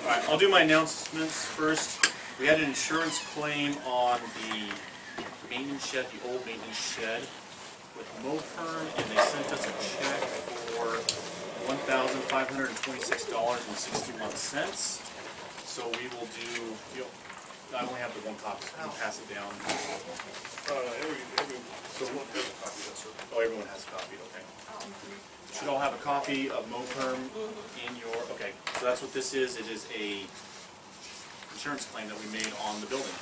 Alright, I'll do my announcements first. We had an insurance claim on the maintenance shed, the old maintenance shed with Mofern, and they sent us a check for $1,526.61. So we will do, I only have the one copy, so I can pass it down. Oh, everyone has a copy, okay. Should all have a copy of Mofern in your, okay, so that's what this is. It is a insurance claim that we made on the building.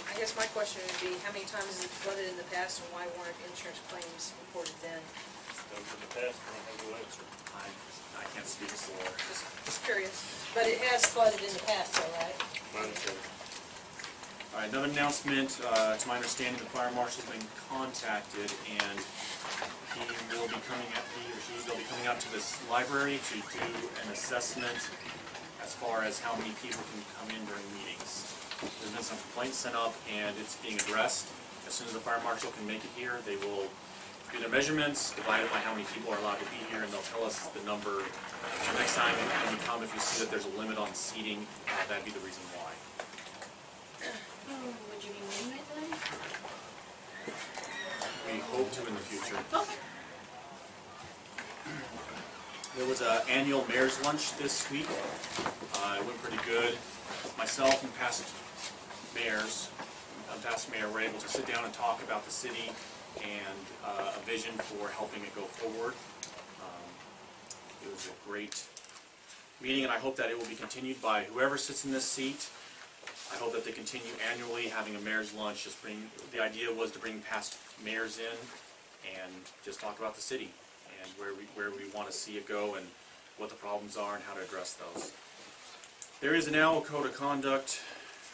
I guess my question would be, how many times has it flooded in the past, and why weren't insurance claims reported then? In the past, I don't have no answer. I can't speak for. Just curious. But it has flooded in the past, though, right? My understanding. All right, another announcement. To my understanding, the fire marshal's been contacted, and he will be coming out. They'll be coming out to this library to do an assessment as far as how many people can come in during meetings. There's been some complaints sent up, and it's being addressed. As soon as the fire marshal can make it here, they will do their measurements, divide it by how many people are allowed to be here, and they'll tell us the number. So next time when you come, if you see that there's a limit on seating, that'd be the reason why. Would you be moving it then? We hope to in the future. Okay. There was an annual mayor's lunch this week. It went pretty good. Myself and past mayor were able to sit down and talk about the city and a vision for helping it go forward. It was a great meeting, and I hope that it will be continued by whoever sits in this seat. I hope that they continue annually having a mayor's lunch. The idea was to bring past mayors in and just talk about the city and where we want to see it go and what the problems are and how to address those. There is now a code of conduct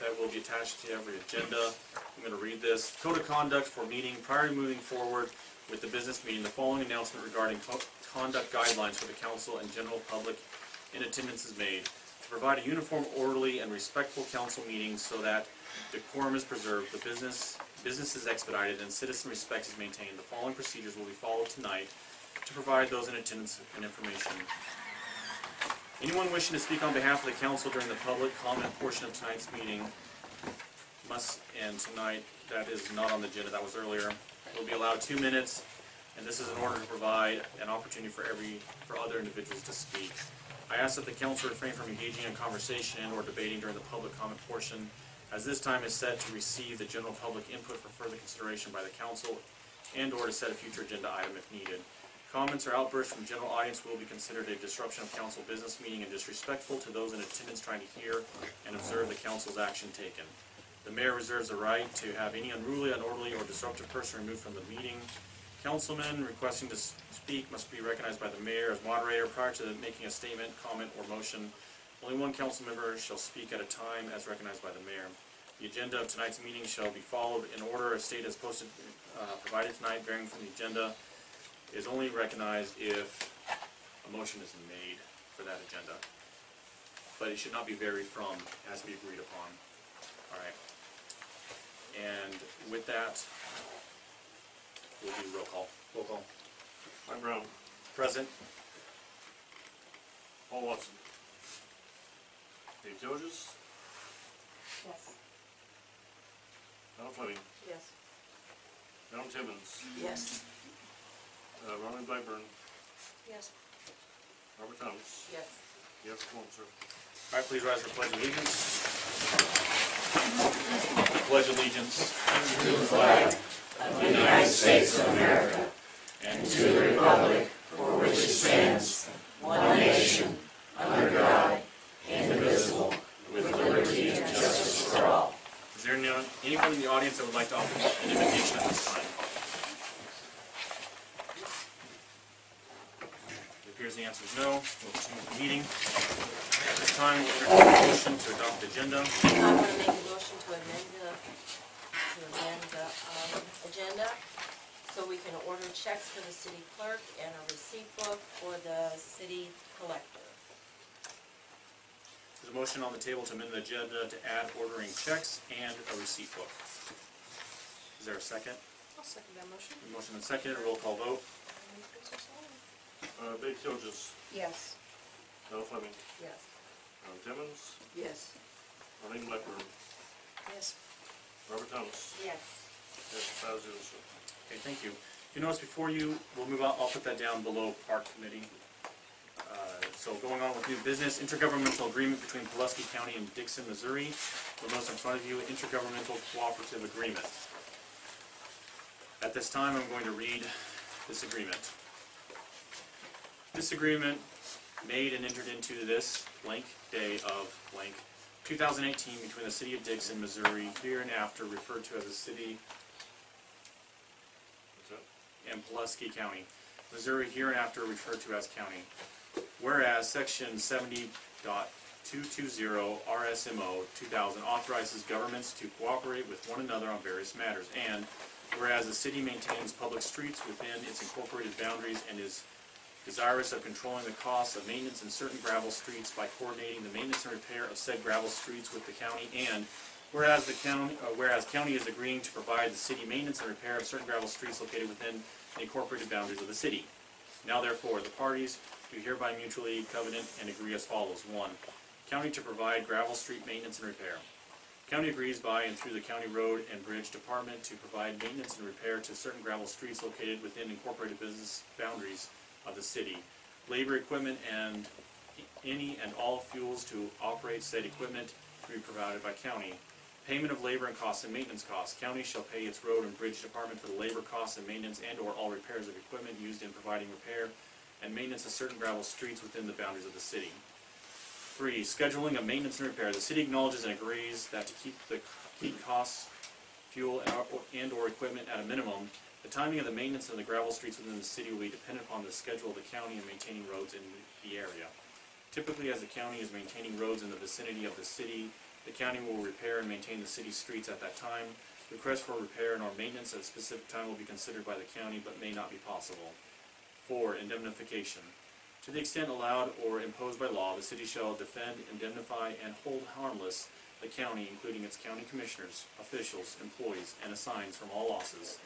that will be attached to every agenda. I'm going to read this. Code of conduct for meeting. Prior to moving forward with the business meeting, the following announcement regarding conduct guidelines for the council and general public in attendance is made. To provide a uniform, orderly, and respectful council meeting so that decorum is preserved, the business is expedited, and citizen respect is maintained. The following procedures will be followed tonight to provide those in attendance and information. Anyone wishing to speak on behalf of the council during the public comment portion of tonight's meeting must, and tonight that is not on the agenda, that was earlier, will be allowed 2 minutes, and this is in order to provide an opportunity for other individuals to speak. I ask that the council refrain from engaging in conversation or debating during the public comment portion, as this time is set to receive the general public input for further consideration by the council and or to set a future agenda item if needed. Comments or outbursts from general audience will be considered a disruption of council business meeting and disrespectful to those in attendance trying to hear and observe the council's action taken. The mayor reserves the right to have any unruly, unorderly, or disruptive person removed from the meeting. Councilmen requesting to speak must be recognized by the mayor as moderator prior to making a statement, comment, or motion. Only one council member shall speak at a time as recognized by the mayor. The agenda of tonight's meeting shall be followed in order as stated as posted, provided tonight, varying from the agenda. Is only recognized if a motion is made for that agenda. But it should not be varied from, it has to be agreed upon. Alright. And with that, we'll do roll call. Roll call. Mike Brown. Present. Paul Watson. Dave Thilges. Yes. Donna Fleming. Yes. Alan Timmons. Yes. Ronnie Blackburn. Yes. Robert Thomas. Yes. Yes, one, sir. Alright, please rise for pledge of allegiance. Pledge allegiance to the flag of the United States of America and to the republic for which it stands, one nation, under God, indivisible, with liberty and justice for all. Is there anyone in the audience that would like to offer an invitation at this time? It appears the answer is no. We'll continue the meeting. At this time, we'll entertain a motion to adopt the agenda. I want to make a motion to amend the agenda so we can order checks for the city clerk and a receipt book for the city collector. There's a motion on the table to amend the agenda to add ordering checks and a receipt book. Is there a second? I'll second that motion. A motion and second, a roll call vote. Thilges, Yes. Fleming, Yes. Timmons, Yes. Marlene Blackburn, Yes. Robert Thomas. Yes. Yes, 5-0, sir. Okay, thank you. You notice before you, we'll move on, I'll put that down below Park Committee. So going on with new business, intergovernmental agreement between Pulaski County and Dixon, Missouri. You'll notice in front of you, intergovernmental cooperative agreement. At this time, I'm going to read this agreement. This agreement made and entered into this blank day of blank 2018 between the city of Dixon, Missouri, here and after referred to as the city What's that? and Pulaski County, Missouri, hereinafter referred to as county. Whereas Section 70.220 RSMO 2000 authorizes governments to cooperate with one another on various matters, and whereas the city maintains public streets within its incorporated boundaries and is desirous of controlling the costs of maintenance in certain gravel streets by coordinating the maintenance and repair of said gravel streets with the county, and whereas county is agreeing to provide the city maintenance and repair of certain gravel streets located within the incorporated boundaries of the city. Now therefore, the parties do hereby mutually covenant and agree as follows. 1. County to provide gravel street maintenance and repair. County agrees by and through the County Road and Bridge Department to provide maintenance and repair to certain gravel streets located within incorporated business boundaries of the city. Labor, equipment, and any and all fuels to operate said equipment to be provided by county. Payment of labor and costs and maintenance costs. County shall pay its road and bridge department for the labor costs and maintenance and/or all repairs of equipment used in providing repair and maintenance of certain gravel streets within the boundaries of the city. 3. Scheduling of maintenance and repair. The city acknowledges and agrees that to keep costs, fuel, and/or equipment at a minimum, the timing of the maintenance of the gravel streets within the city will be dependent upon the schedule of the county in maintaining roads in the area. Typically, as the county is maintaining roads in the vicinity of the city, the county will repair and maintain the city's streets at that time. Requests for repair and/or maintenance at a specific time will be considered by the county but may not be possible. 4. Indemnification. To the extent allowed or imposed by law, the city shall defend, indemnify, and hold harmless the county, including its county commissioners, officials, employees, and assigns from all losses,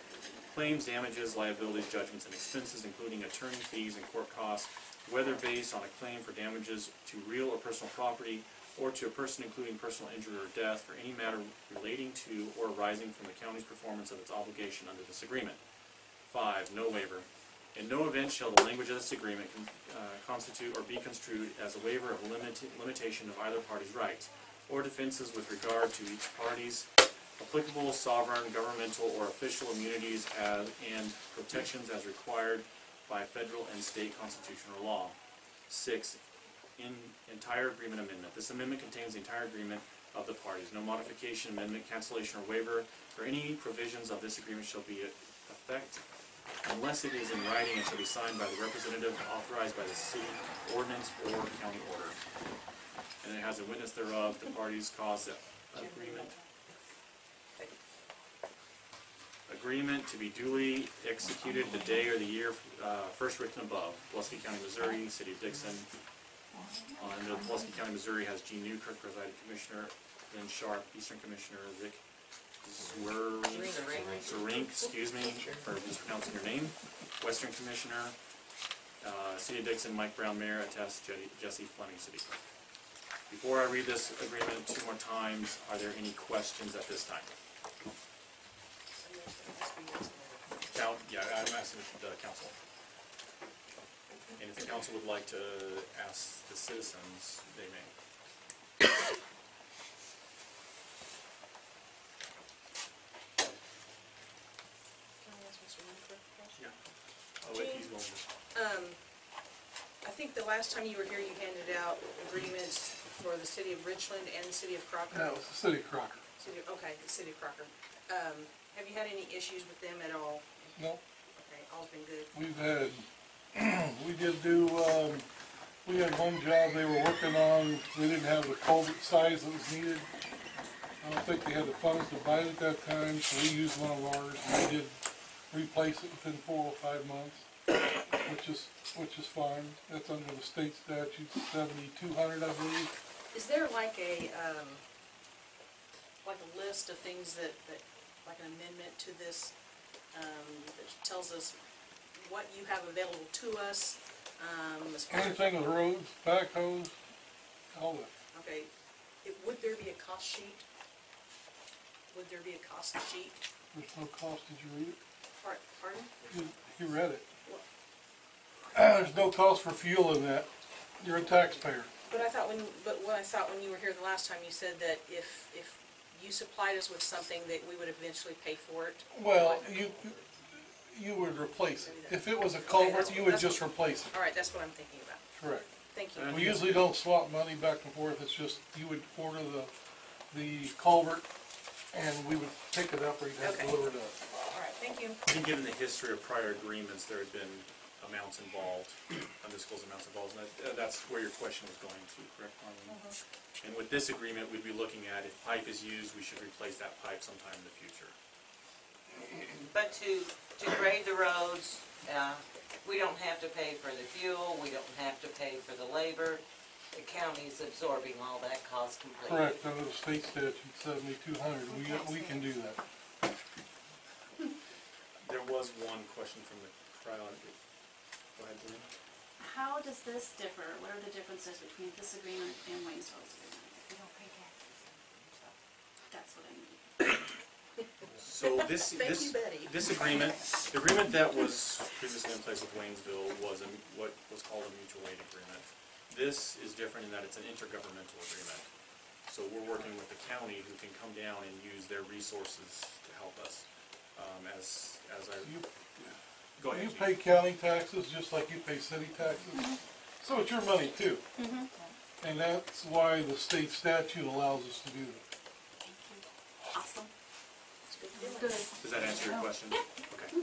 claims, damages, liabilities, judgments, and expenses, including attorney fees and court costs, whether based on a claim for damages to real or personal property, or to a person including personal injury or death, for any matter relating to or arising from the county's performance of its obligation under this agreement. 5. No waiver. In no event shall the language of this agreement constitute or be construed as a waiver of limitation of either party's rights or defenses with regard to each party's applicable sovereign, governmental, or official immunities and protections as required by federal and state constitutional law. 6. Entire agreement amendment. This amendment contains the entire agreement of the parties. No modification, amendment, cancellation, or waiver for any provisions of this agreement shall be effect unless it is in writing and shall be signed by the representative authorized by the city ordinance or county order. And it has a witness thereof. The parties cause the agreement to be duly executed the day or the year first written above. Pulaski County, Missouri, City of Dixon. And the Pulaski County, Missouri has Gene Newkirk, presiding commissioner, Lynn Sharp, Eastern Commissioner, Vic Zerink, excuse me for mispronouncing your name, Western Commissioner, City of Dixon, Mike Brown, Mayor, attest Jesse Fleming, City Clerk. Before I read this agreement 2 more times, are there any questions at this time? Yeah, I'm asking the council. And if the council would like to ask the citizens, they may. Can I ask Mr. Winfrey a question? Yeah. Oh, if he's willing to. I think the last time you were here, you handed out agreements for the city of Richland and the city of Crocker. No, it's the city of Crocker. Okay, the city of Crocker. Have you had any issues with them at all? No, Okay, all's been good. we've had, we had one job they were working on, they didn't have the culvert size that was needed. I don't think they had the funds to buy it at that time, so we used one of ours, and they did replace it within 4 or 5 months, which is fine. That's under the state statute, 7,200, I believe. Is there like a list of things that like an amendment to this, that tells us what you have available to us, as far as, Anything with roads, backhoes, all that. okay, would there be a cost sheet? Would there be a cost sheet? There's no cost, did you read it? Pardon? You read it. What? There's no cost for fuel in that. You're a taxpayer. But I thought when you were here the last time, you said that if you supplied us with something that we would eventually pay for it. Well, you would replace it. If it was a culvert, you would just replace it. All right, that's what I'm thinking about. Correct. Thank you. We usually don't swap money back and forth. It's just you would order the culvert and we would pick it up or you'd have to Okay. deliver it up. All right, thank you. I think given the history of prior agreements, there had been amounts involved, undisclosed amounts involved, and that's where your question was going to, correct, Marlene? And with this agreement, we'd be looking at if pipe is used, we should replace that pipe sometime in the future. But to grade the roads, we don't have to pay for the fuel, we don't have to pay for the labor. The county's absorbing all that cost completely. Correct, under the state statute 7200, we can do that. There was one question from the crowd. Go ahead, Lynn. How does this differ? What are the differences between this agreement and Waynesville's agreement? We don't pay taxes. That's what I need. So Thank you, Betty. this agreement, the agreement that was previously in place with Waynesville was what was called a mutual aid agreement. This is different in that it's an intergovernmental agreement. So we're working with the county who can come down and use their resources to help us. Go ahead. You pay county taxes just like you pay city taxes. So it's your money too. And that's why the state statute allows us to do that. Thank you. Awesome. Good. Does that answer your question? Okay.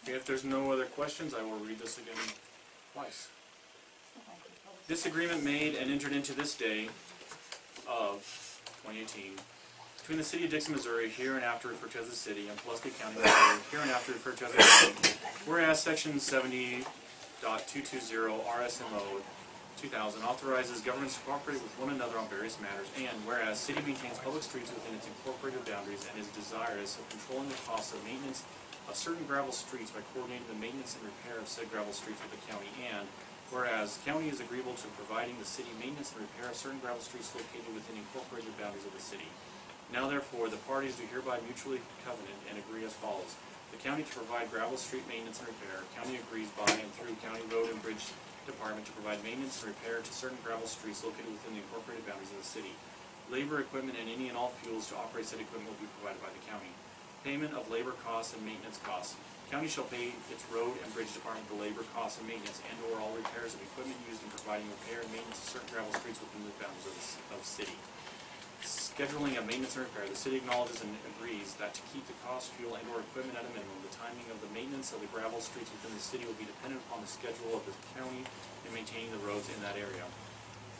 If there's no other questions, I will read this again twice. This agreement made and entered into this day of 2018 between the City of Dixon, Missouri, hereinafter referred to as the City, and Pulaski County, Missouri, hereinafter referred to as the County, whereas Section 70.220 RSMO 2000 authorizes governments to cooperate with one another on various matters, and whereas City maintains public streets within its incorporated boundaries and is desirous of controlling the costs of maintenance of certain gravel streets by coordinating the maintenance and repair of said gravel streets with the county, and whereas the county is agreeable to providing the city maintenance and repair of certain gravel streets located within incorporated boundaries of the city. Now therefore, the parties do hereby mutually covenant and agree as follows. The county to provide gravel street maintenance and repair. County agrees by and through County Road and Bridge Department to provide maintenance and repair to certain gravel streets located within the incorporated boundaries of the city. Labor, equipment, and any and all fuels to operate said equipment will be provided by the county. Payment of labor costs and maintenance costs. County shall pay its road and bridge department the labor costs and maintenance and or all repairs of equipment used in providing repair and maintenance of certain gravel streets within the boundaries of the city. Scheduling of maintenance and repair. The city acknowledges and agrees that to keep the cost, fuel, and or equipment at a minimum, the timing of the maintenance of the gravel streets within the city will be dependent upon the schedule of the county in maintaining the roads in that area.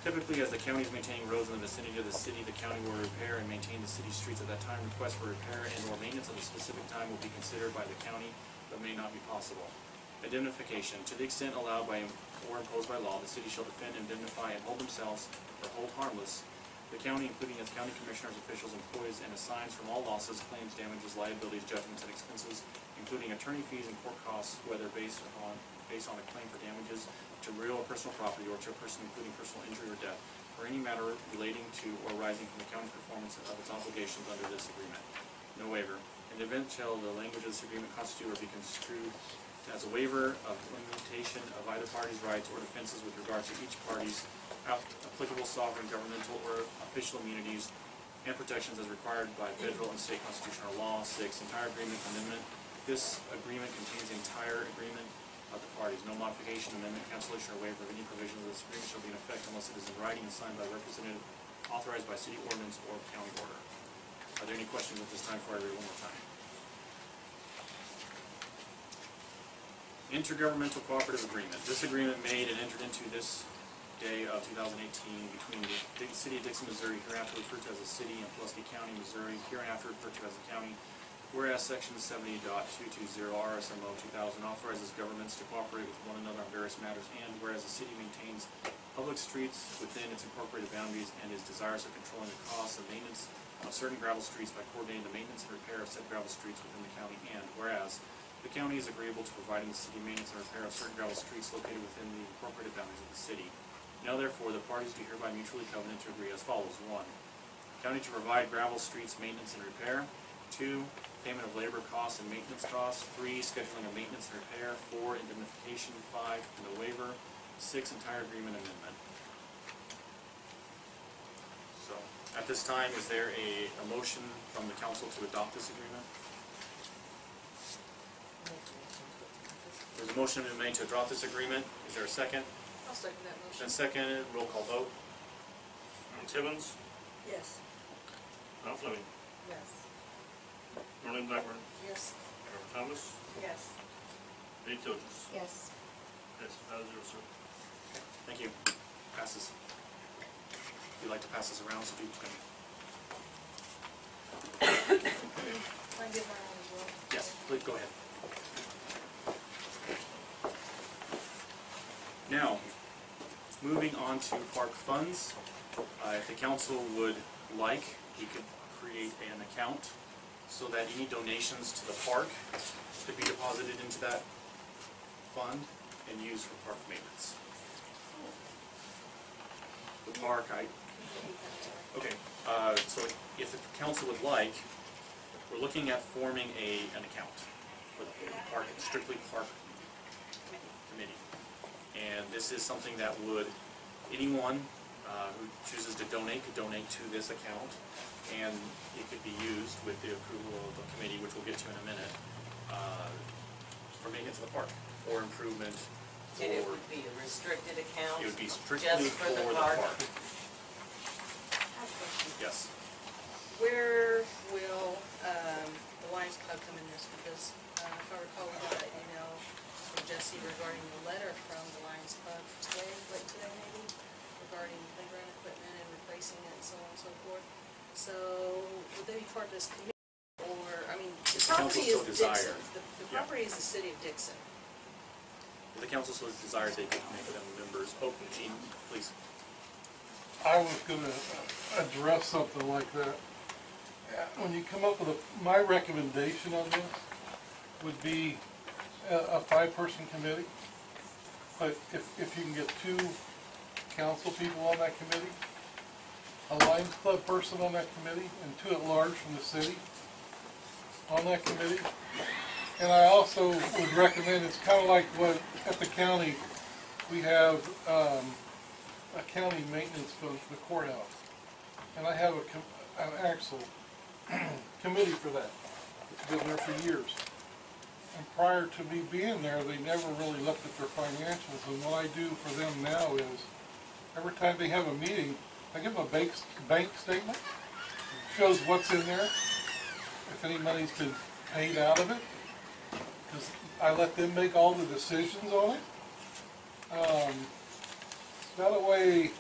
Typically, as the county is maintaining roads in the vicinity of the city, the county will repair and maintain the city streets at that time. Requests for repair and or maintenance of a specific time will be considered by the county, but may not be possible. Indemnification. To the extent allowed by or imposed by law, the city shall defend, indemnify, and hold themselves or hold harmless the county, including its county commissioners, officials, employees, and assigns from all losses, claims, damages, liabilities, judgments, and expenses, including attorney fees and court costs, whether based on a claim for damages to real or personal property or to a person including personal injury or death, for any matter relating to or arising from the county's performance of its obligations under this agreement. No waiver. In the event shall the language of this agreement constitute or be construed as a waiver of limitation of either party's rights or defenses with regard to each party's applicable sovereign, governmental, or official immunities and protections as required by federal and state constitutional law. 6. Entire agreement amendment. This agreement contains the entire agreement of the parties. No modification, amendment, cancellation, or waiver of any provision of this agreement shall be in effect unless it is in writing and signed by a representative authorized by city ordinance or county order. Are there any questions at this time before I read it one more time? Intergovernmental Cooperative Agreement. This agreement made and entered into this day of 2018 between the City of Dixon, Missouri, hereinafter referred to as the City, and Pulaski County, Missouri, hereinafter referred to as the County, whereas Section 70.220 RSMO 2000 authorizes governments to cooperate with one another on various matters, and whereas the City maintains public streets within its incorporated boundaries and is desirous of controlling the costs of maintenance of certain gravel streets by coordinating the maintenance and repair of said gravel streets within the county, and whereas the county is agreeable to providing the city maintenance and repair of certain gravel streets located within the incorporated boundaries of the city. Now therefore, the parties do hereby mutually covenant to agree as follows. 1. County to provide gravel streets maintenance and repair. 2. Payment of labor costs and maintenance costs. 3. Scheduling of maintenance and repair. 4. Indemnification. 5. No waiver. 6. Entire agreement amendment. So, at this time, is there a motion from the council to adopt this agreement? There's a motion been made to adopt this agreement. Is there a second? I'll second that motion. Then seconded. Roll call vote. Ron Timmons, Yes. Ron Fleming, Yes. Marlene Blackburn, Yes. Robert Thomas, Yes. Jenny Thilges. Yes. Passes 5-0, sir. Thank you. Passes. If you'd like to pass this around so people can... Can I get mine on as well? Yes, please, go ahead. Now, moving on to park funds. If the council would like, we could create an account so that any donations to the park could be deposited into that fund and used for park maintenance. The park, okay, so if the council would like, we're looking at forming an account for the park, strictly park committee. And this is something that would, anyone who chooses to donate could donate to this account, and it could be used with the approval of the committee, which we'll get to in a minute, for maintenance of the park, or improvement, And it or would be a restricted account? it would be strictly Just for the park? park. Yes. Where will the Lions Club come in this? Because if I recall, we got an email from Jesse regarding the letter from the Lions Club today, late today maybe, regarding playground equipment and replacing it and so on and so forth. So would they be part of this committee? Or, I mean, the property is council so Dixon. desire. The Yeah. property is the city of Dixon. If the council so desires, they could make them members. Oh, Gene, please. I was gonna address something like that. When you come up with my recommendation on this would be a 5-person committee. But if you can get 2 council people on that committee, a Lions Club person on that committee, and 2 at large from the city on that committee. And I also would recommend, it's kind of like what, at the county, we have a county maintenance fund for the courthouse. And I have an actual committee for that. It's been there for years. And prior to me being there, they never really looked at their financials. And what I do for them now is, every time they have a meeting, I give them a bank statement. It shows what's in there, if any money's been paid out of it. Because I let them make all the decisions on it. That way,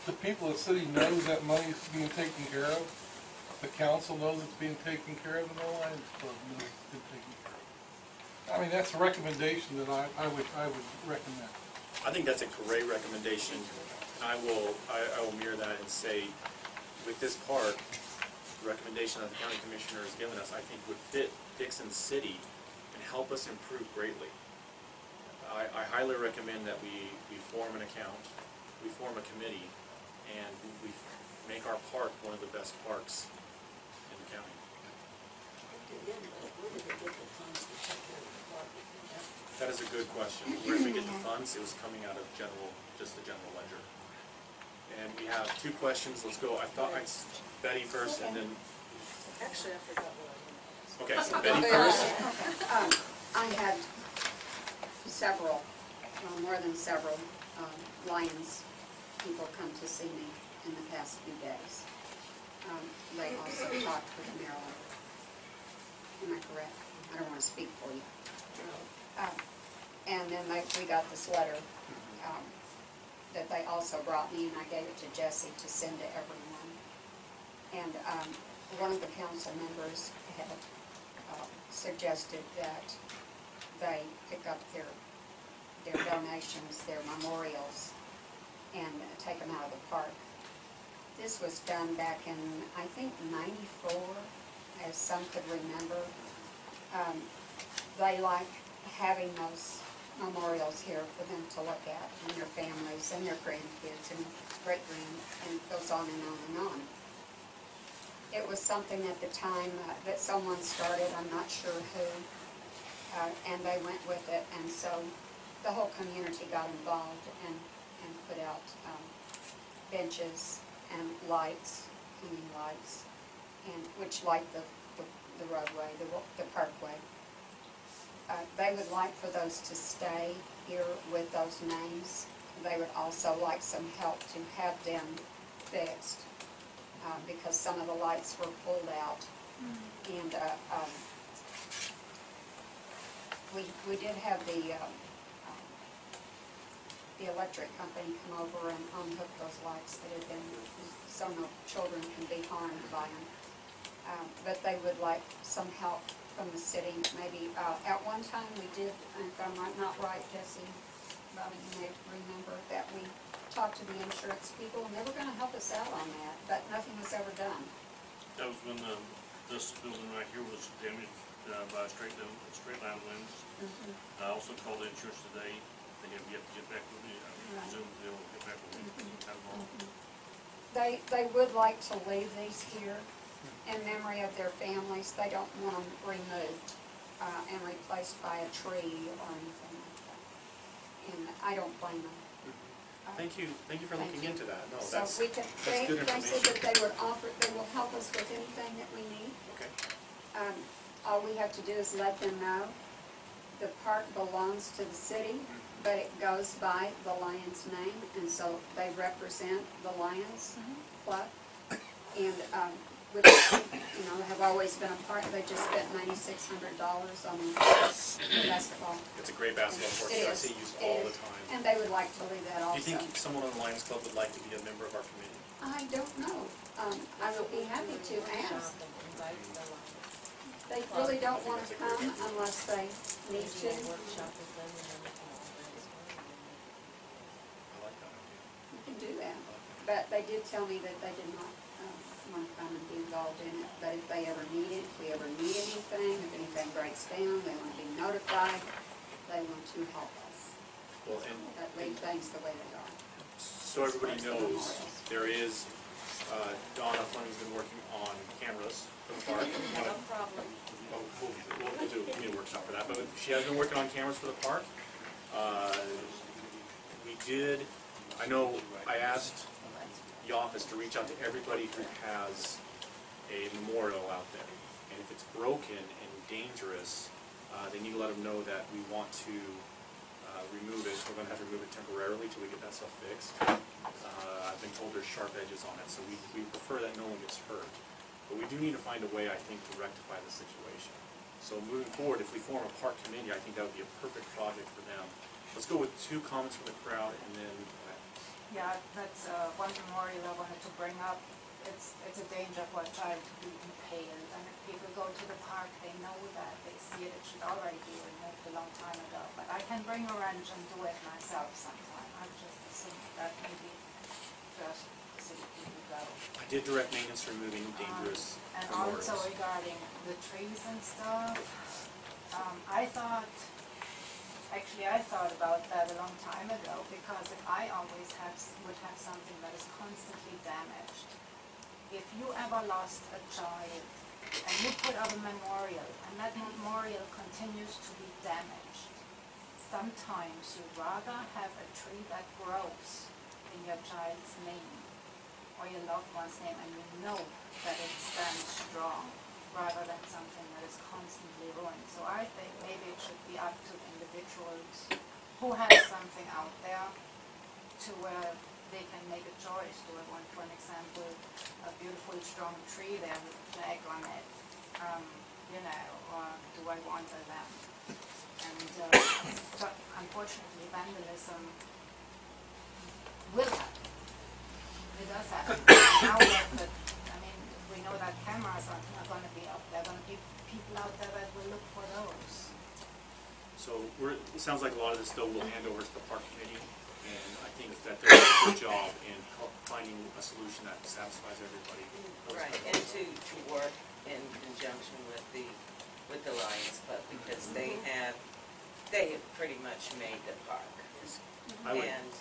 the people of the city know that money's being taken care of. The council knows it's being taken care of, and the Lions Club knows it's been taken care of. I mean, that's a recommendation that I would recommend. I think that's a great recommendation. I will mirror that and say, with this park, the recommendation that the county commissioner has given us, I think would fit Dixon City and help us improve greatly. I highly recommend that we form an account, we form a committee, and we make our park one of the best parks in the county. That is a good question. Where did we get the funds? It was coming out of just the general ledger. And we have 2 questions. Let's go. I thought Betty first, and then. Actually, I forgot what I was Okay, so Betty first. I had several, more than several, Lions people come to see me in the past few days. They also talked with Marilyn. Am I correct? I don't want to speak for you. And then we got this letter that they also brought me, and I gave it to Jesse to send to everyone. And one of the council members had suggested that they pick up their donations, their memorials, and take them out of the park. This was done back in, I think, '94, as some could remember. They like having those memorials here for them to look at, and their families, and their grandkids, and great-grand, and it goes on and on and on. It was something at the time that someone started, I'm not sure who, and they went with it, and so the whole community got involved and put out benches and lights, hanging lights, and which light the roadway, the parkway. They would like for those to stay here with those names. They would also like some help to have them fixed, because some of the lights were pulled out. And we did have the electric company come over and unhook those lights that had been, so no children can be harmed by them. But they would like some help from the city, maybe. At one time we did, if I'm not right, Jesse, Bobby, you may remember that we talked to the insurance people, and they were gonna help us out on that, but nothing was ever done. That was when this building right here was damaged by straight line winds. I also called the insurance today. They have yet to get back with me. I presume they'll get back with me sometime tomorrow. They would like to leave these here in memory of their families. They don't want them removed and replaced by a tree or anything like that. And I don't blame them. Thank you for looking into that. No, So that's we can, good they said information. that they will help us with anything that we need. Okay. All we have to do is let them know the park belongs to the city, but it goes by the Lions name, and so they represent the Lions Club. And, which, have always been a part, they just spent $9,600 on the basketball. It's a great basketball court. It I is. see used It all is. the time. And they would like to leave that also. Do you think someone on the Lions Club would like to be a member of our committee? I don't know. I will be happy to ask. They really don't want to come unless they need to. Workshop with them and then we can organize one. I like that idea. You can do that. But they did tell me that they did not want to come and be involved in it. But if they ever need it, if we ever need anything, if anything breaks down, they want to be notified. They want to help us. Well, and That leave things the way they are. so everybody knows, there is, Dawna Fleming's been working on cameras for the park. No problem. We'll do a community workshop for that, but she has been working on cameras for the park. I know I asked the office to reach out to everybody who has a memorial out there. And if it's broken and dangerous, they need to let them know that we want to remove it. We're going to have to remove it temporarily till we get that stuff fixed. I've been told there's sharp edges on it, so we prefer that no one gets hurt. But we do need to find a way, I think, to rectify the situation. So moving forward, if we form a park committee, I think that would be a perfect project for them. Let's go with 2 comments from the crowd, and then Yeah, that's one memorial I wanted to bring up. It's a danger for a child to be impaled, and if people go to the park, they know that, they see it, it should already be removed a long time ago. But I can bring a wrench and do it myself sometime. I just assume that maybe just city people go. I did direct maintenance removing dangerous And memorials. also regarding the trees and stuff, I thought about that a long time ago, because if I always would have something that is constantly damaged, if you ever lost a child and you put up a memorial and that memorial continues to be damaged, sometimes you'd rather have a tree that grows in your child's name or your loved one's name, and you know that it stands strong, rather than something that is constantly ruined. So I think maybe it should be up to individuals who have something out there to where they can make a choice. Do I want, for an example, a beautiful strong tree there with a flag on it, or do I want a lamp? And so unfortunately vandalism will happen. It does happen. Now that, we know that cameras are going to be up. There are going to be people out there that will look for those. So it sounds like a lot of this, though, we'll hand over to the park committee. And I think that they're doing a good job in finding a solution that satisfies everybody. Right, and to work in conjunction with the Lions Club, because they have pretty much made the park. I would, And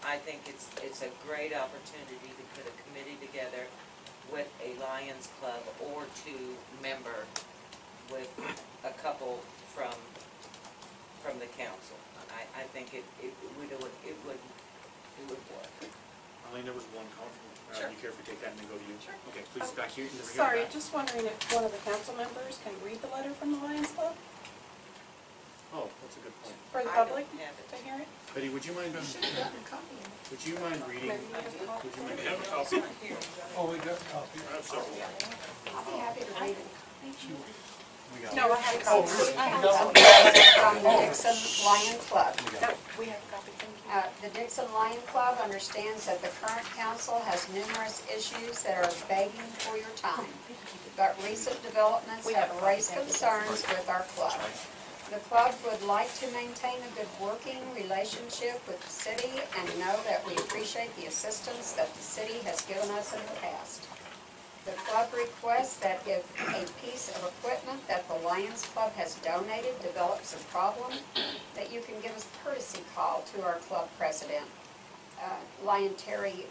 I think it's a great opportunity to put a committee together with a Lions Club or two member with a couple from the council. I think it would work. Arlene, there was one comment. Sure. Do you care if we take that and then go to you? Sure. Okay, please, back here. Sorry, just wondering if one of the council members can read the letter from the Lions Club Oh, that's a good point. for the I don't public have it. to hear it? Betty, would you mind, Should have gotten a copy of it. would you mind reading? Maybe you have a copy. Would you We mind? have a copy. Oh, we got a copy. I have several. I'll be happy to read it. No, I have a Oh, copy. you got one? From the Dixon Lion Club. No, we have a copy, thank you. The Dixon Lion Club understands that the current council has numerous issues that are begging for your time, but recent developments have raised concerns with our club. The club would like to maintain a good working relationship with the city and know that we appreciate the assistance that the city has given us in the past. The club requests that if a piece of equipment that the Lions Club has donated develops a problem, that you can give us a courtesy call to our club president, Lion Terry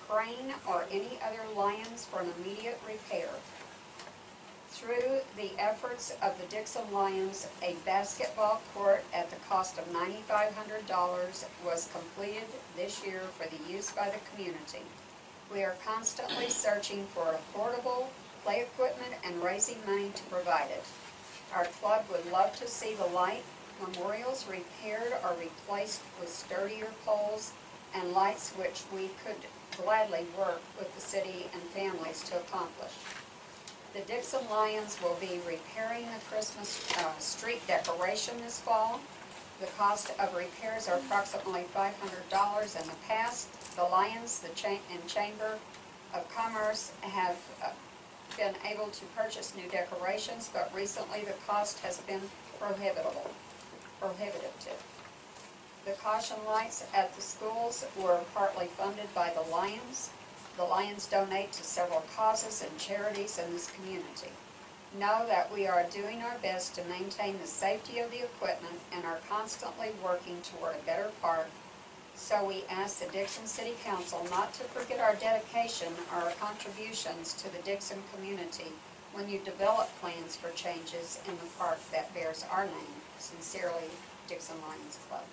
Crane, or any other Lions for an immediate repair. Through the efforts of the Dixon Lions, a basketball court at the cost of $9,500 was completed this year for the use by the community. We are constantly searching for affordable play equipment and raising money to provide it. Our club would love to see the light memorials repaired or replaced with sturdier poles and lights, which we could gladly work with the city and families to accomplish. The Dixon Lions will be repairing the Christmas street decoration this fall. The cost of repairs are approximately $500. In the past, the Lions and Chamber of Commerce have been able to purchase new decorations, but recently the cost has been prohibitive. The caution lights at the schools were partly funded by the Lions. The Lions donate to several causes and charities in this community. Know that we are doing our best to maintain the safety of the equipment and are constantly working toward a better park. So we ask the Dixon City Council not to forget our dedication or our contributions to the Dixon community when you develop plans for changes in the park that bears our name. Sincerely, Dixon Lions Club.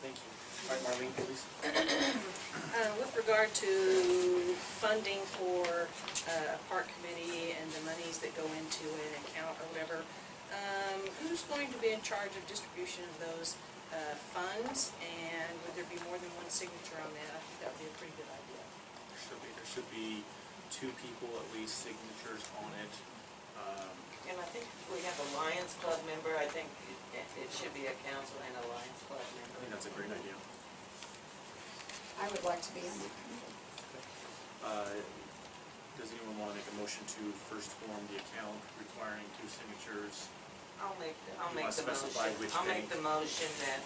Thank you. All right, Marlene, please. With regard to funding for a park committee and the monies that go into an account or whatever, who's going to be in charge of distribution of those funds, and would there be more than one signature on that? I think that would be a pretty good idea. There should be two people at least signatures on it. And I think if we have a Lions Club member, I think it should be a council and a Lions Club I member. think that's a great idea. I would like to be on that committee. Does anyone want to make a motion to first form the account requiring two signatures? I'll make You the wanna specify motion. which I'll make bank? the motion that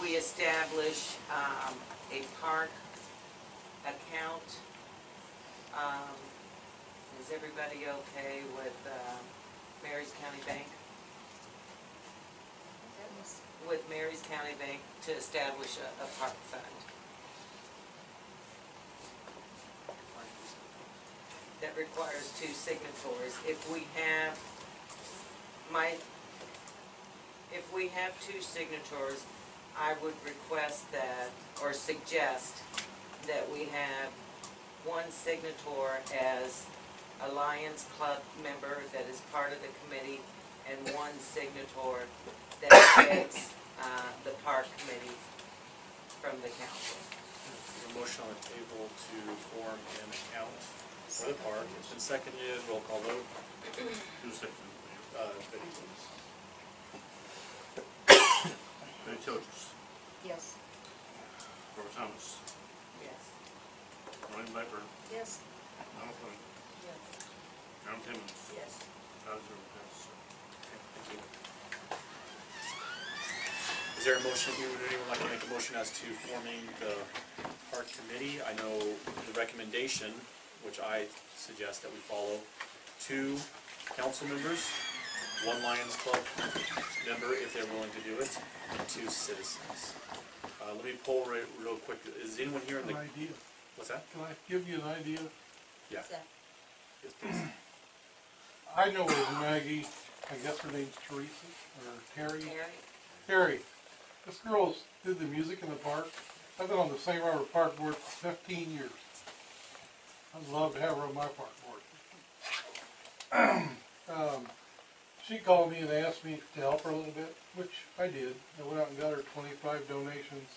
we establish a park account. Is everybody okay with Mary's County Bank? With Mary's County Bank to establish a park fund that requires two signatories. If we have two signatories, I would request that, or suggest that we have one signator as a Lions Club member that is part of the committee, and one signator that heads the park committee from the council. There's a motion on the table to form an account for the park. It's been seconded. Roll call vote. Who's second? Betty, please. Betty Thilges, Yes. Robert Thomas, Yes. Marlene Blackburn, Yes. Dawna Fleming, Aaron Timmons, Yes. 5-0, passes. Okay, thank you. Is Is there a motion, would anyone like to make a motion as to forming the park committee? I know the recommendation, which I suggest that we follow, 2 council members, 1 Lions Club member if they're willing to do it, and 2 citizens. Let me poll real quick. Is anyone here in the... An idea. What's that? Can I give you an idea? Yeah. So, Yes, please. I know of Maggie, I guess her name's Teresa, or Terry. Terry? Terry, this girl's did the music in the park. I've been on the St. Robert Park Board for 15 years. I'd love to have her on my park board. She called me and asked me to help her a little bit, which I did. I went out and got her 25 donations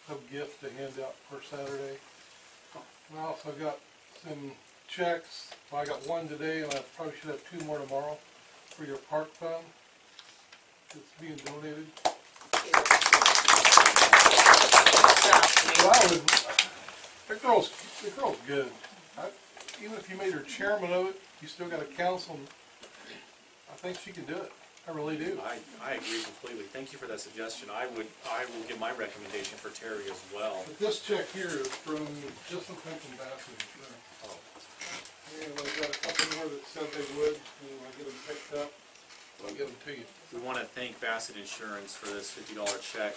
of gifts to hand out for Saturday. And I also got some checks. Well, I got 1 today, and I probably should have 2 more tomorrow for your park fund. It's being donated. Well, the girl's good. Even if you made her chairman of it, you still got a council. I think she can do it. I really do. I agree completely. Thank you for that suggestion. I will give my recommendation for Terry as well. But this check here is from Dixon from Bassett. Oh. And I've got a couple more that said they would, and when I get them picked up, I'll get them to you. We want to thank Bassett Insurance for this $50 check.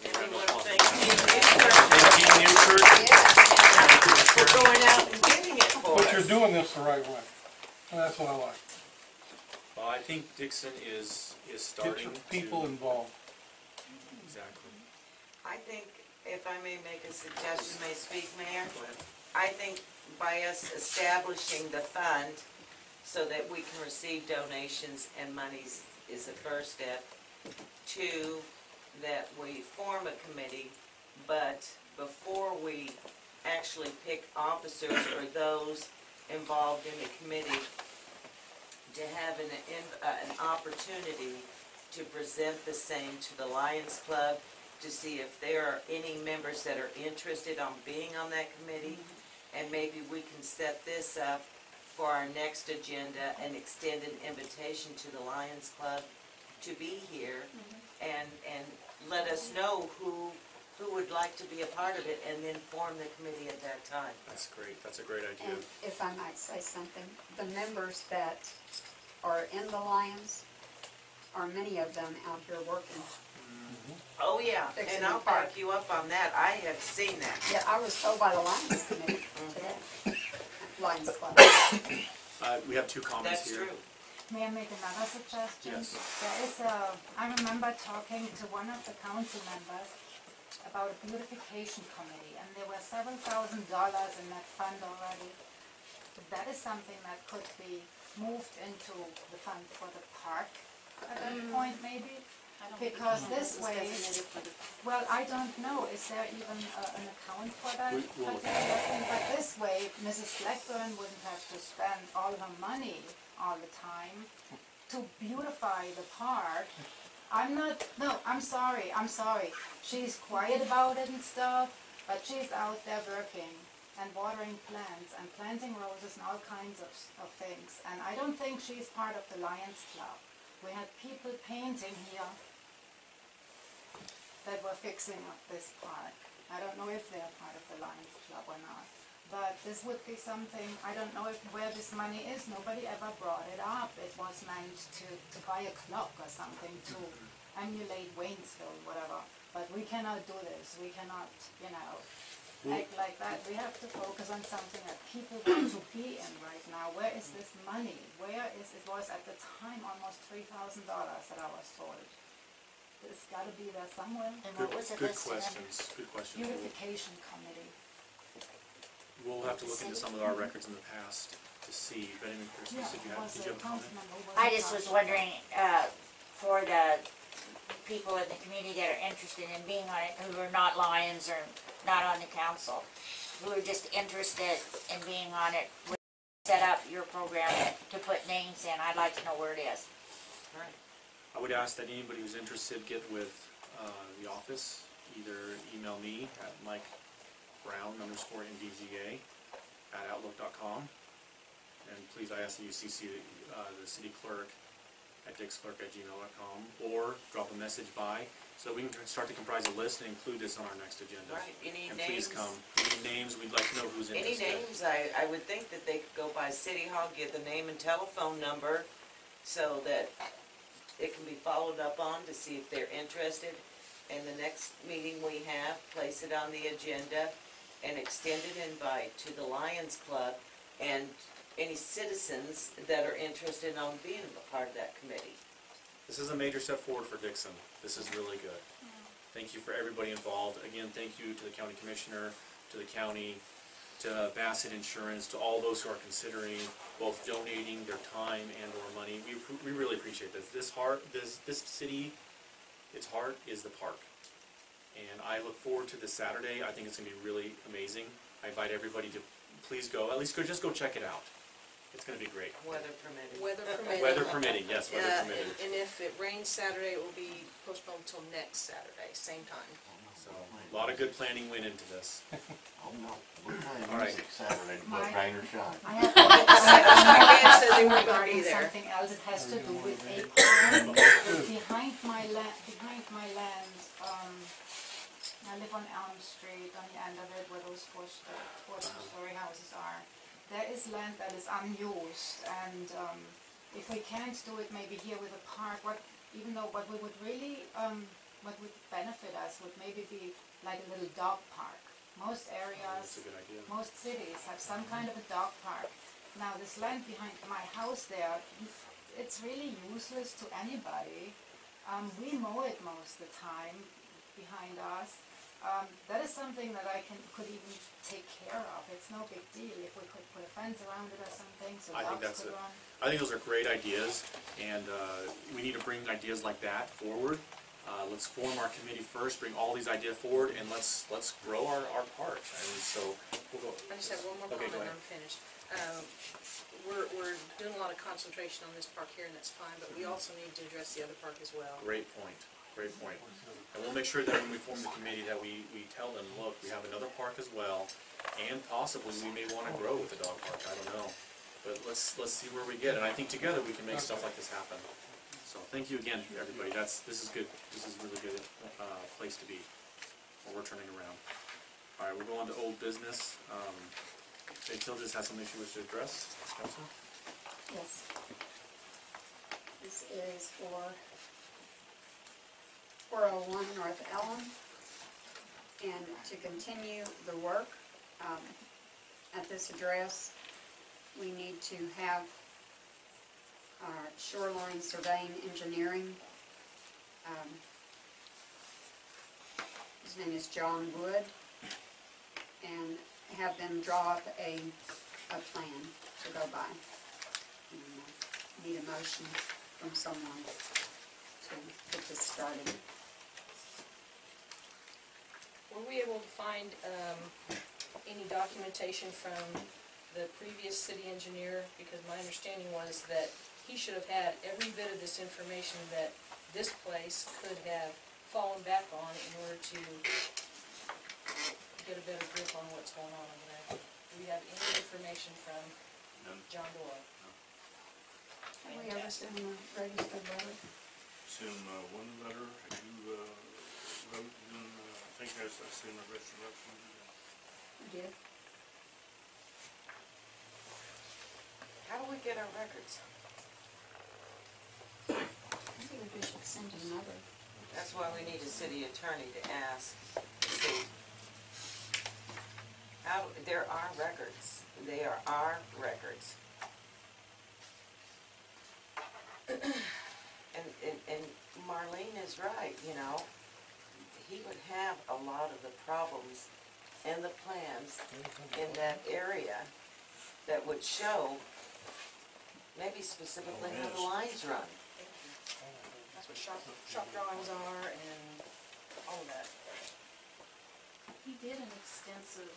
And we want to thank Thank you, Newford. for going out and getting it for us. But you're doing this the right way, and that's what I like. Well, I think Dixon is Get starting your people to... involved. Exactly. I think, if I may make a suggestion, may I speak, Mayor? Go ahead. I think by us establishing the fund so that we can receive donations and monies is the first step. 2, that we form a committee, but before we actually pick officers or those involved in the committee, to have an opportunity to present the same to the Lions Club, to see if there are any members that are interested on being on that committee, and maybe we can set this up for our next agenda and extend an invitation to the Lions Club to be here and let us know who would like to be a part of it, and then form the committee at that time. That's great. That's a great idea. And if I might say something, the members that are in the Lions, are many of them out here working. Oh, yeah, Fixing and I'll the park. back you up on that. I have seen that. Yeah, I was told by the Lions Committee today, Lions Club. We have 2 comments That's here. true. May I make another suggestion? Yes. There is I remember talking to one of the council members about a beautification committee, and there were several $1,000s in that fund already. That is something that could be moved into the fund for the park at that point, maybe? I don't think Because it this was way, designated for the- well, I don't know, is there even an account for that We'll look particular thing? But this way, Mrs. Blackburn wouldn't have to spend all her money all the time to beautify the park. I'm sorry. She's quiet about it and stuff, but she's out there working and watering plants and planting roses and all kinds of things. And I don't think she's part of the Lions Club. We had people painting here that were fixing up this park. I don't know if they're part of the Lions Club or not. But this would be something, I don't know where this money is. Nobody ever brought it up. It was meant to buy a clock or something to emulate Waynesville, whatever. But we cannot do this. We cannot, act like that. We have to focus on something that people want to be in right now. Where is this money? It was at the time almost $3,000 that I was told. It's gotta be there somewhere. And what was it Good listed under? questions. Good questions. Beautification committee. We'll have to look into some of our records in the past to see. But anyway, Chris, did you have a comment? I just was wondering, for the people in the community that are interested in being on it, who are not Lions or not on the council, who are just interested in being on it, would set up your program to put names in. I'd like to know where it is. All right. I would ask that anybody who's interested get with the office. Either email me at MikeBrown_MDZA@outlook.com. And please, I ask that you CC the city clerk dixclerk@gmail.com, or drop a message by, so we can start to comprise a list and include this on our next agenda. Right, any And names? please come. Any names, we'd like to know who's Any interested. names, I would think that they could go by City Hall, get the name and telephone number, so that it can be followed up on to see if they're interested. And the next meeting we have, place it on the agenda, and extended invite to the Lions Club and any citizens that are interested on being a part of that committee. This is a major step forward for Dixon. This is really good. Thank you for everybody involved. Again, thank you to the county commissioner, to the county, to Bassett Insurance, to all those who are considering both donating their time and or money. We really appreciate this. This city, its heart is the park. And I look forward to this Saturday. I think it's gonna be really amazing. I invite everybody to please go, at least just go check it out. It's gonna be great. Weather permitting. Weather permitting. Weather permitting, yes, weather permitting. And if it rains Saturday, it will be postponed until next Saturday, same time. So, a lot of good planning went into this. Oh, no, we're playing All right. music Saturday, but rain or shine. I have Secretary said they weren't gonna be regarding there. something else, it has to do with acorn. Behind my land, I live on Elm Street, on the end of it where those four two-story houses are. There is land that is unused, and if we can't do it maybe here with a park, what we would really, what would benefit us would maybe be like a little dog park. Most That's areas, a good idea. most cities have some kind of a dog park. Now this land behind my house there, it's really useless to anybody. We mow it most of the time behind us. That is something that I could even take care of. It's no big deal if we could put a fence around it or something so I think dogs that's could it. run. I think those are great ideas, and we need to bring ideas like that forward. Let's form our committee first, bring all these ideas forward, and let's grow our park. I mean, so we'll go. I just have one more Okay, comment go and ahead. I'm finished. We're doing a lot of concentration on this park here, and that's fine, but we also need to address the other park as well. Great point. Great point. And we'll make sure that when we form the committee that we tell them, look, we have another park as well, and possibly we may want to grow with the dog park. I don't know, but let's see where we get. And I think together we can make stuff like this happen. So thank you again, everybody. This is good. This is a really good place to be while we're turning around. All right, we'll go on to old business. Thilges has some issue to address. Council? Yes. This is for 401 North Elm, and to continue the work at this address, we need to have our shoreline surveying engineering. His name is John Wood, and have them draw up a plan to go by. And need a motion from someone to get this started. Were we able to find any documentation from the previous city engineer? Because my understanding was that he should have had every bit of this information that this place could have fallen back on in order to get a better grip on what's going on over there. Do we have any information from John Doyle? Have we ever seen a registered letter? Send one letter, have you wrote, and I think I sent a restoration. We did. How do we get our records? I think we should send another. That's why we need a city attorney to ask, to see. There are records. They are our records. And Marlene is right, you know. He would have a lot of the problems and the plans in that area that would show maybe specifically how the lines run. That's what shop drawings are and all of that. He did an extensive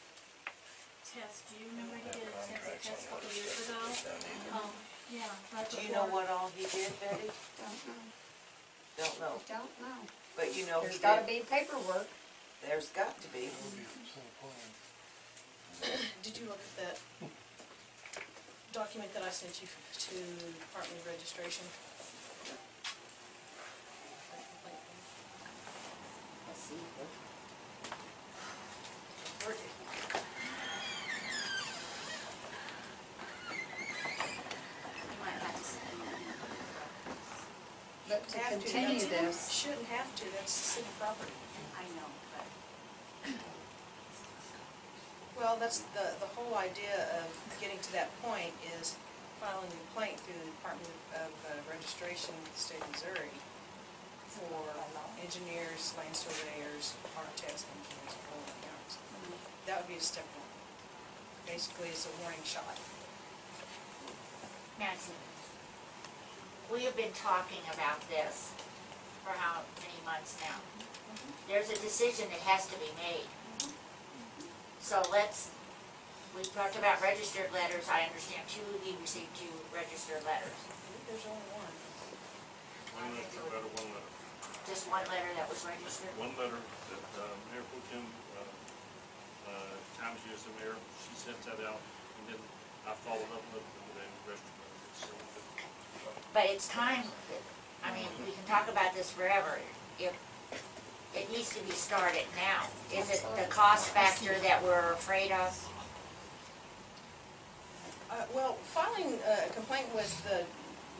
test. Do you remember he did an extensive test a couple of years ago? Yeah, right Do you know before. what all he did, Betty? Don't know. Don't know. Don't know. But you know he There's gotta did. be paperwork. There's got to be. Did you look at that document that I sent you to the Department of Registration? But to Have to, continue you this, shouldn't have to, that's city property. I know, but. Well, that's the whole idea of getting to that point is filing a complaint through the Department of Registration of the state of Missouri for engineers, land surveyors, architects, engineers, for all accounts. That would be a step one. Basically, it's a warning shot. Nancy, we have been talking about this for how many months now? There's a decision that has to be made. So we've talked about registered letters, I understand you received 2 registered letters. I think there's only one. One letter. Just one letter that was registered? One letter that Mayor Pro Tem, times she was the mayor, she sent that out, and then I followed up with the registered letter. But it's time, I mean, we can talk about this forever. If it needs to be started now. Is it the cost factor that we're afraid of? Well, filing a complaint with the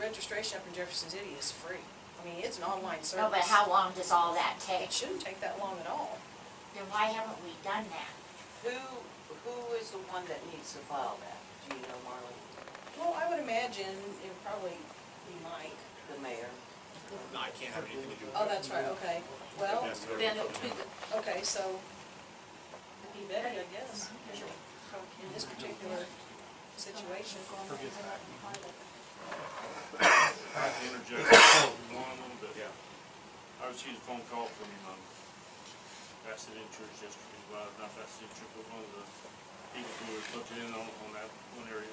registration up in Jefferson City is free. I mean, it's an online service. No, but how long does all that It take? shouldn't take that long at all. Then why haven't we done that? Who is the one that needs to file that? Do you know, Marlon? Well, I would imagine it would probably be Mike. The mayor? No, I can't have anything to do with Oh, that. that's right, okay. Well, Yes, sir. then it would be, okay, so, it'd be Betty, I guess, in this particular situation. I have to interject one a little bit. Yeah. I received a phone call from Bassett Insurance yesterday, well, not Bassett Insurance, but one of the people who was looking in on that one area.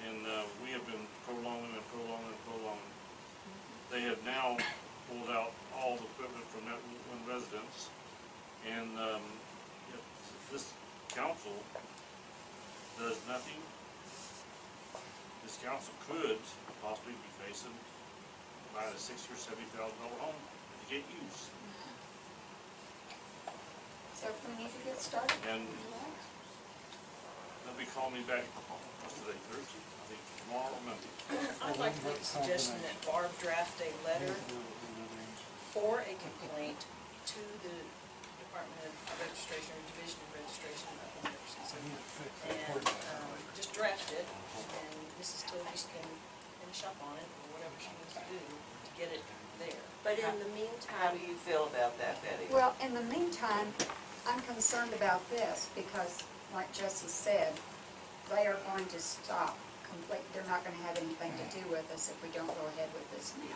And we have been prolonging. They have now pulled out all the equipment from that one residence. And if this council does nothing, this council could possibly be facing about a $60,000 or $70,000 home if you can't use. so if we need to get started. And they'll be calling me back, what's today, Thursday? I think tomorrow or Monday. I'd like to make a suggestion that Barb draft a letter for a complaint to the Department of Registration or Division of Registration up in Jefferson City. And just draft it, and Mrs. Thilges can finish up on it, or whatever she needs to do to get it there. But in the How meantime, do you feel about that, Betty? Well, in the meantime, I'm concerned about this because, like Jesse said, they are going to stop they're not gonna have anything to do with us if we don't go ahead with this now.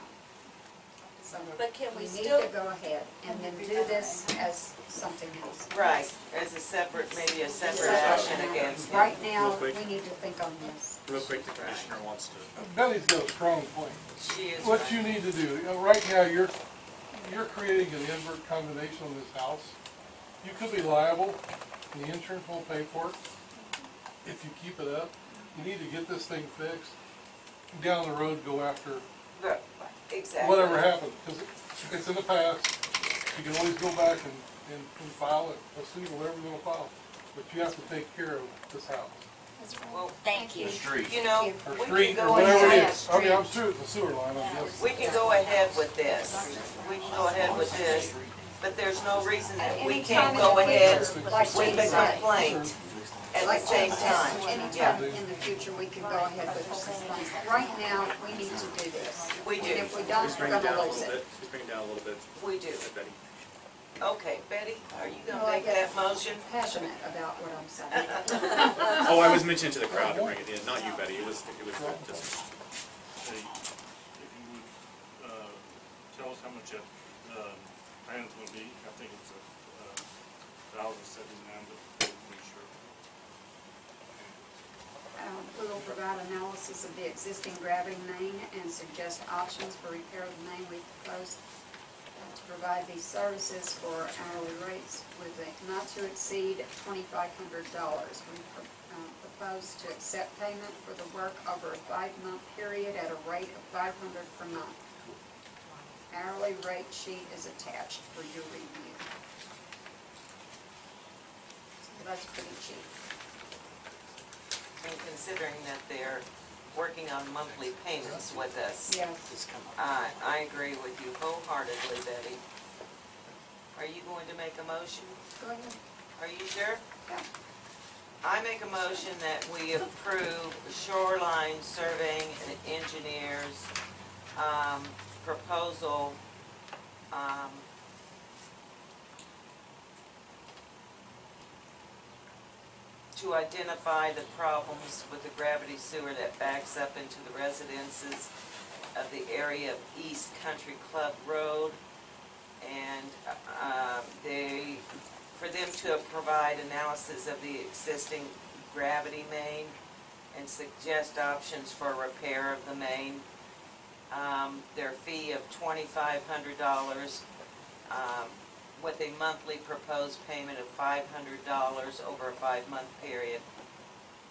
So but can we we need still, to go ahead and then do this as something else. Right, as a separate, maybe a separate action against him. Right now, Real quick. we need to think on this. Real quick, the commissioner wants to. Betty's got a strong point. She is What right. you need to do, right now, you're creating an invert condemnation on this house. You could be liable, and the insurance won't pay for it if you keep it up. You need to get this thing fixed. Down the road, go after Right, exactly. whatever happened, because it's in the past. You can always go back and file it, assume whatever you're gonna file. But you have to take care of this house. Well, Thank you. you know, Or we street, can or go whatever it ahead. is. Okay, I'm sure it's a sewer line, I guess. We can go ahead with this. We can go ahead with this, but there's no reason that we can't go ahead with the complaint at the same time. Anytime in the future, we can go ahead with this complaint. Right now, we need to do this. We do. And if we don't, Just we're bring it down gonna a lose little it. bit. Just bring it down a little bit. We do. Betty. Okay, Betty, are you Well, gonna I make get that motion? Passionate about what I'm saying. Oh, I was mentioning to the crowd to bring it in, not you, Betty. It was just. Say, if you would, tell us how much that, plan's gonna be, I think it's $1,079, but make sure. We will provide analysis of the existing gravity main and suggest options for repair of the main. We propose to provide these services for hourly rates with a not to exceed $2,500. We propose to accept payment for the work over a 5-month period at a rate of $500 per month. Hourly rate sheet is attached for your review. that's pretty cheap. And considering that they're working on monthly payments with us, Yes. I agree with you wholeheartedly, Betty. Are you going to make a motion? Go ahead. Are you sure? Yeah. I make a motion that we approve shoreline surveying and engineers, proposal, to identify the problems with the gravity sewer that backs up into the residences of the area of East Country Club Road. And for them to provide analysis of the existing gravity main and suggest options for repair of the main. Their fee of $2,500, with a monthly proposed payment of $500 over a 5-month period.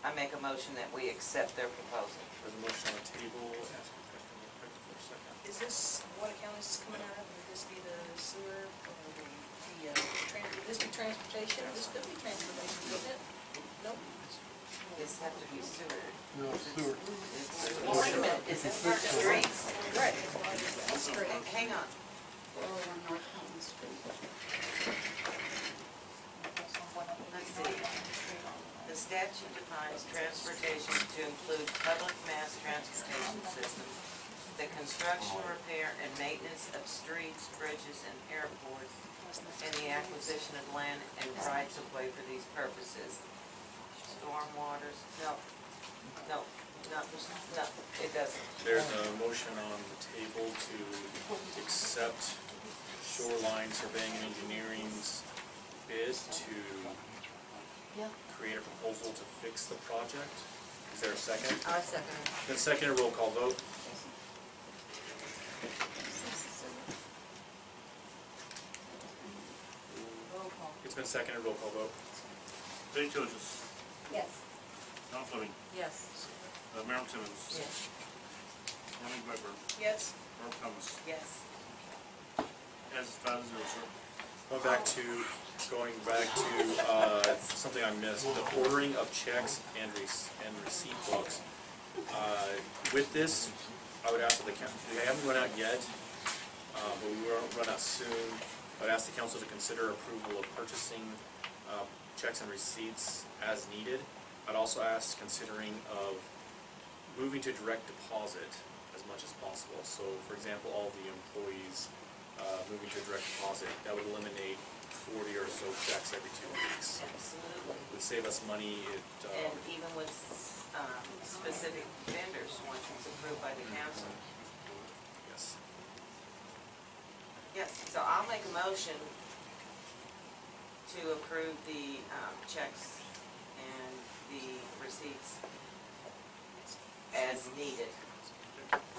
I make a motion that we accept their proposal. There's a motion on the table. Ask a question real quick for a second. Is this, what account is this coming out of? Would this be the sewer, or would this be transportation? This could be transportation, wouldn't it? Nope. This have to be sewer. No, sewer. Well, wait a minute, is it streets? Right. It's straight. Hang on. Oh, on North County Street. Let's see. The statute defines transportation to include public mass transportation systems, the construction, repair, and maintenance of streets, bridges, and airports, and the acquisition of land and rights of way for these purposes. Stormwaters, no, it doesn't. There's a motion on the table to accept shoreline surveying and engineering's bid to create a proposal to fix the project. Is there a second? I second it. Then second, a roll call vote. Roll call. It's been seconded, roll call vote. Betty Thilges, Yes. Dawna Fleming, Yes. Marilyn Timmons, Yes. Ronnie Blackburn, Yes. Barb Thomas. Yes. As 5-0, sir. Going back to something I missed, the ordering of checks and receipt books. With this, I would ask that the council, they haven't run out yet, but we will run out soon. I would ask the council to consider approval of purchasing checks and receipts as needed. I'd also ask considering of moving to direct deposit as much as possible. So, for example, all the employees moving to direct deposit, that would eliminate 40 or so checks every 2 weeks. Absolutely. It would save us money. And even with specific vendors, once it's approved by the council. Yes. Yes, so I'll make a motion to approve the checks and the receipts as needed.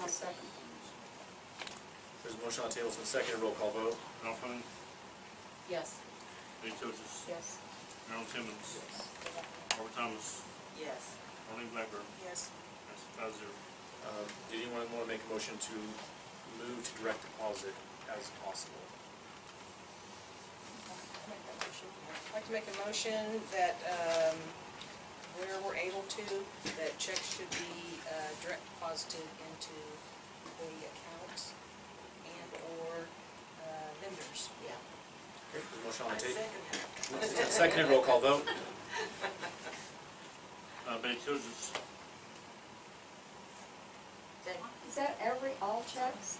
I'll second. There's a motion on the table, it's been seconded, roll call vote. Dawna Fleming, Yes. Betty Thilges, Yes. Marilyn Timmons, Robert Thomas, Yes. Ronnie Blackburn. Yes. That's 5-0. Did anyone want to make a motion to move to direct deposit as possible? I'd like to make a motion that, where we're able to, that checks should be direct deposited into employee accounts and/or vendors. Yeah. Okay, there's a motion on I the table. second It's that. been seconded, roll call vote. Betty Thilges, Is that all checks?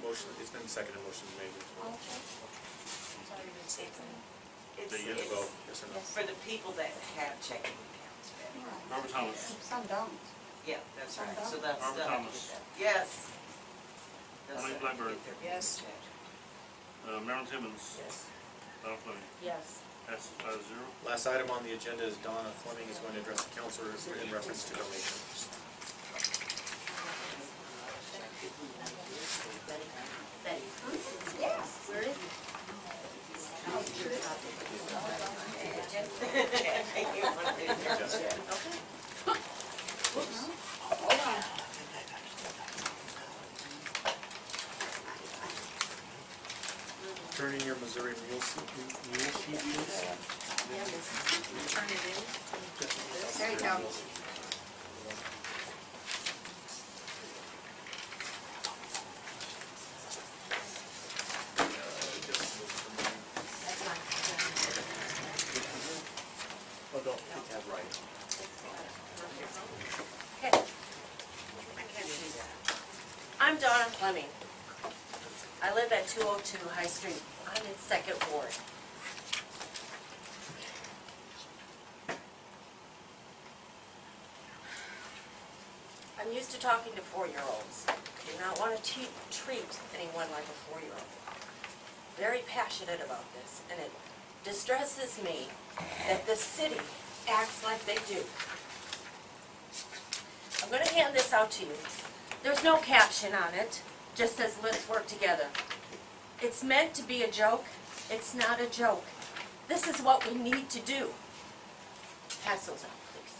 Motion, it's been seconded, motion made. All checks? Sorry, you didn't say anything. It's, Do you have to vote, yes or no? for the people that have checking accounts, Betty. Right. Robert Thomas, Some don't. Yeah, that's right, so that's Robert done. Thomas, Yes. They'll Ronnie set- Blackburn. get their Yes. check. Marilyn Timmons, Yes. Dawna Fleming. Yes. Passes 5-0. Last item on the agenda is Dawna Fleming is going to address the council in reference to donations. Betty, Yes. where is it? Turn in your Missouri mule sheet, please. Turn it in. There you go. Oh, don't hit that right. Okay. I'm Dawna Fleming. I live at 202 High Street. I'm in 2nd Ward. I'm used to talking to 4-year-olds. Do not want to treat anyone like a 4-year-old. Very passionate about this, and it distresses me that the city acts like they do. I'm going to hand this out to you. There's no caption on it, just says let's work together. It's meant to be a joke. It's not a joke. This is what we need to do. Pass those out, please.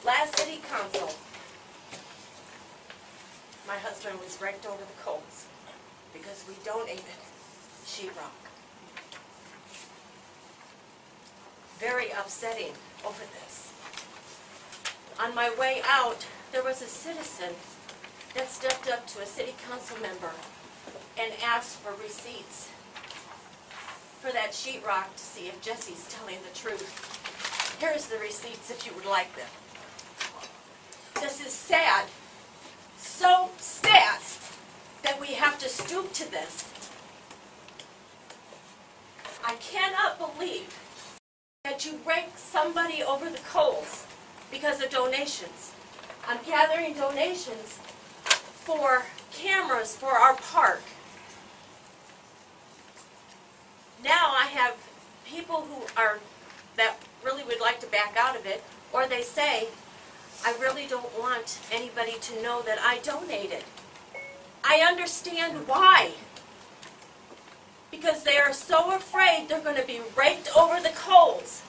Last city council, my husband was raked over the coals because we donated sheetrock. Very upsetting over this. On my way out, there was a citizen that stepped up to a city council member and asked for receipts for that sheetrock to see if Jesse's telling the truth. Here's the receipts if you would like them. This is sad, so sad that we have to stoop to this. I cannot believe that you rake somebody over the coals because of donations. I'm gathering donations for cameras for our park. Now I have people that really would like to back out of it, or they say, I really don't want anybody to know that I donated. I understand why. Because they are so afraid they're going to be raked over the coals.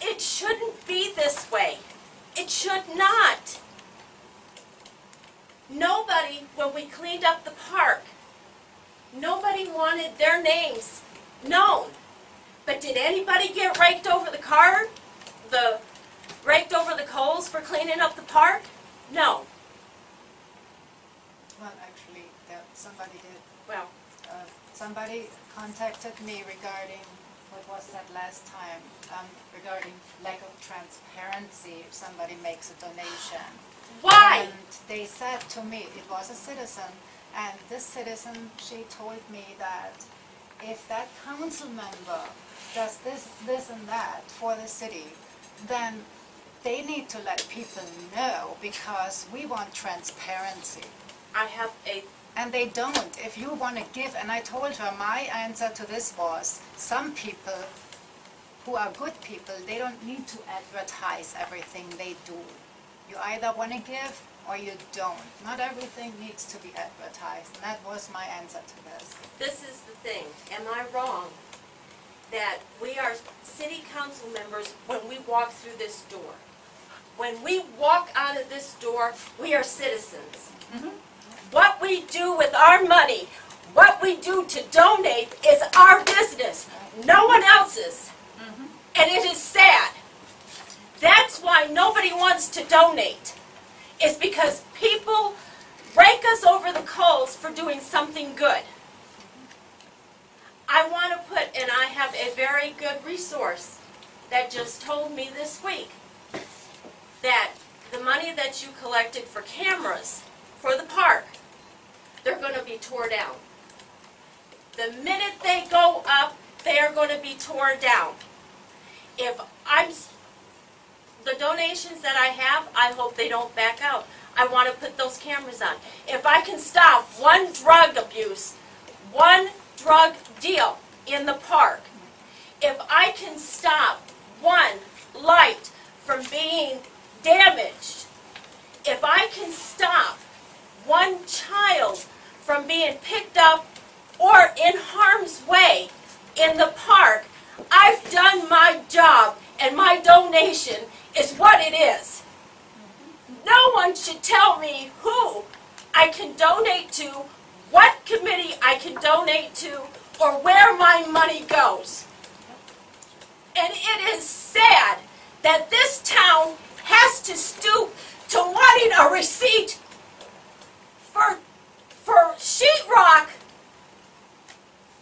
It shouldn't be this way. It should not. Nobody, when we cleaned up the park, nobody wanted their names known. But did anybody get raked over raked over the coals for cleaning up the park? No. Well, actually, somebody did. Well, Somebody contacted me regarding, what was that last time, regarding lack of transparency if somebody makes a donation. why? And they said to me, it was a citizen, and this citizen, she told me that if that council member does this and that for the city, then they need to let people know because we want transparency. I have a And they don't. If you want to give, and I told her my answer to this was, some people who are good people, they don't need to advertise everything they do. You either want to give or you don't. Not everything needs to be advertised. And that was my answer to this. This is the thing. Am I wrong that we are city council members when we walk through this door? When we walk out of this door, we are citizens. What we do with our money, what we do to donate is our business, no one else's. And it is sad. That's why nobody wants to donate. It's because people rake us over the coals for doing something good. I want to put, and I have a very good resource that just told me this week that the money that you collected for cameras for the park, they're going to be tore down. The minute they go up, they are going to be torn down. The donations that I have, I hope they don't back out. I want to put those cameras on. If I can stop one drug abuse, one drug deal in the park, if I can stop one light from being damaged, if I can stop one child from being picked up or in harm's way in the park, I've done my job, and my donation is what it is. No one should tell me who I can donate to, what committee I can donate to or where my money goes. And it is sad that this town has to stoop to wanting a receipt for sheetrock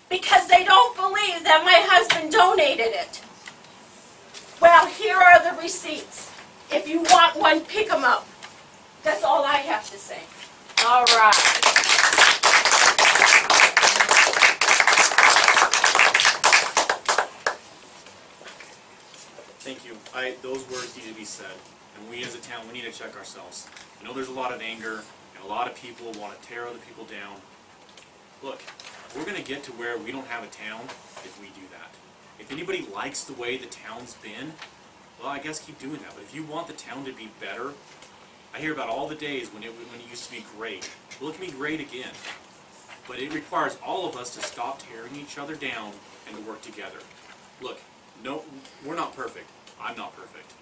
because they don't believe that my husband donated it. Well, here are the receipts. If you want one, pick them up. That's all I have to say. All right. Thank you. Those words need to be said, and we as a town, we need to check ourselves. I know there's a lot of anger, and a lot of people want to tear other people down. Look, we're going to get to where we don't have a town if we do that. If anybody likes the way the town's been, well, I guess keep doing that. But if you want the town to be better, I hear about all the days when it used to be great. Well, it can be great again. But it requires all of us to stop tearing each other down and to work together. Look, no, we're not perfect. I'm not perfect.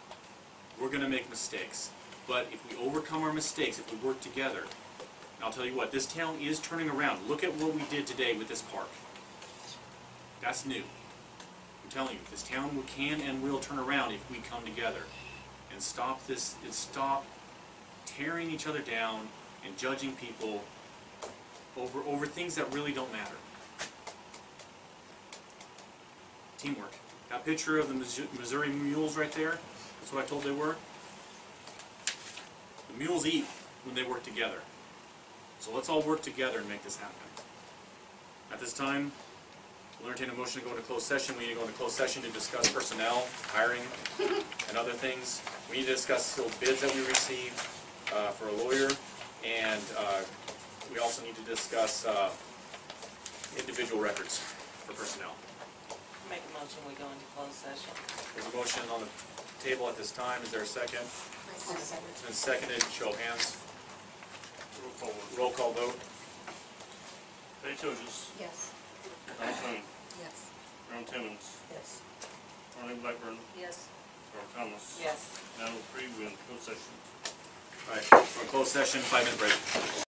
We're going to make mistakes. But if we overcome our mistakes, if we work together, and I'll tell you what, this town is turning around. Look at what we did today with this park. That's new. I'm telling you, this town can and will turn around if we come together and stop this, and stop tearing each other down and judging people over things that really don't matter. Teamwork. That picture of the Missouri mules right there, that's what I told they were. The mules eat when they work together. So let's all work together and make this happen. At this time, we'll entertain a motion to go into closed session. We need to go into closed session to discuss personnel, hiring, and other things. We need to discuss sealed bids that we received for a lawyer, and we also need to discuss individual records for personnel. Make a motion, we go into closed session. There's a motion on the table at this time. Is there a second? It's been seconded. Show of hands. Roll call vote. Thilges. Yes. Dawna Fleming. Yes. Ron Timmons. Yes. Marlene Blackburn. Yes. Carl Thomas. Yes. 9:03, we're in closed session. All right. For a closed session, 5-minute break.